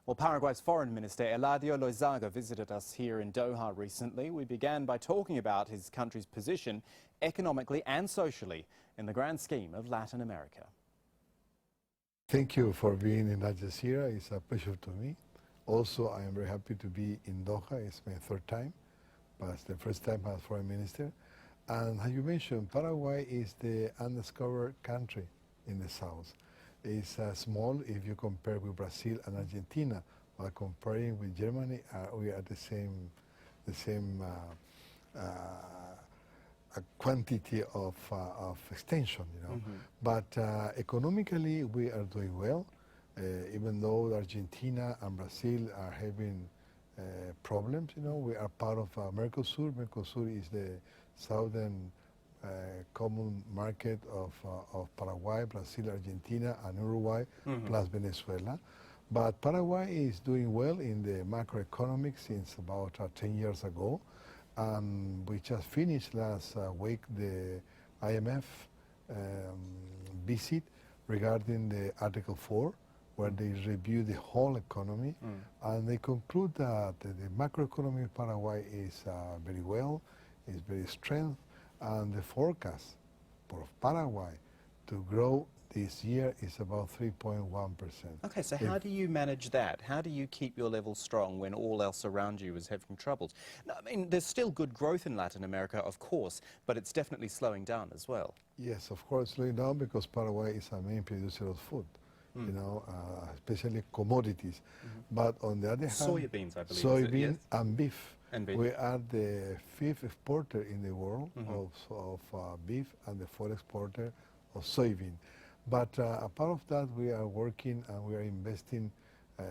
Well, Paraguay's Foreign Minister Eladio Loizaga visited us here in Doha recently. We began by talking about his country's position economically and socially in the grand scheme of Latin America. Thank you for being in Jazeera. It's a pleasure to me. Also, I am very happy to be in Doha. It's my third time, but it's the first time as Foreign Minister. And as you mentioned, Paraguay is the undiscovered country in the south. It's small if you compare with Brazil and Argentina, but comparing with Germany, we are the same quantity of extension, you know. Mm-hmm. But economically, we are doing well, even though Argentina and Brazil are having problems. You know, we are part of Mercosur. Mercosur is the southern common market of Paraguay, Brazil, Argentina, and Uruguay, plus Venezuela. But Paraguay is doing well in the macroeconomics since about 10 years ago. We just finished last week the IMF visit regarding the Article 4, where they review the whole economy, and they conclude that the macroeconomy of Paraguay is very well, is very strong, and the forecast for Paraguay to grow this year is about 3.1%. Okay, so how do you manage that? How do you keep your level strong when all else around you is having troubles? No, I mean, there's still good growth in Latin America, of course, but it's definitely slowing down as well. Yes, of course, slowing down because Paraguay is a main producer of food, you know, especially commodities. But on the other hand, Soybeans, I believe. soybean Yes? and beef. And beef. We are the 5th exporter in the world of beef and the 4th exporter of soybean. But apart of that, we are working and we are investing a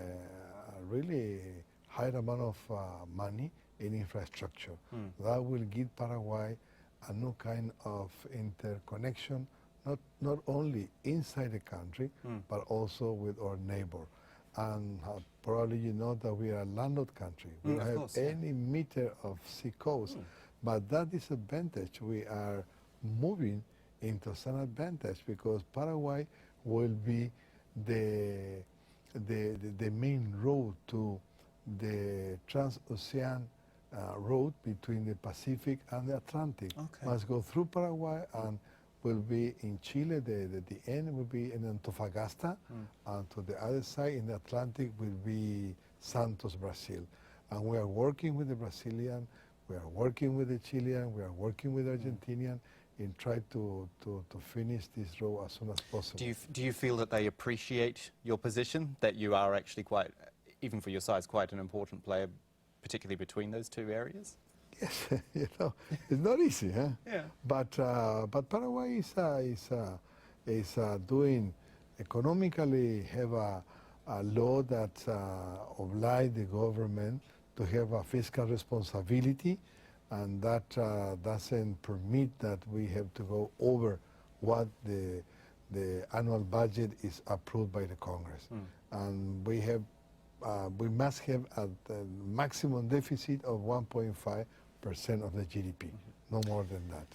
really high amount of money in infrastructure. That will give Paraguay a new kind of interconnection, not only inside the country, but also with our neighbor. And probably you know that we are a landlocked country. We don't have any meter of sea coast. But that disadvantage, we are moving into some advantage because Paraguay will be the main road to the transocean road between the Pacific and the Atlantic. Must go through Paraguay and will be in Chile. The end will be in Antofagasta, and to the other side in the Atlantic will be Santos, Brazil. And we are working with the Brazilian, we are working with the Chilean, we are working with the Argentinian in try to finish this road as soon as possible. Do you feel that they appreciate your position, that you are actually quite, even for your size, quite an important player, particularly between those two areas? Yes, you know, it's not easy, huh? Yeah. But Paraguay is doing economically, have a law that oblige the government to have a fiscal responsibility, and that doesn't permit that we have to go over what the annual budget is approved by the Congress. And we must have a maximum deficit of 1.5% of the GDP, no more than that.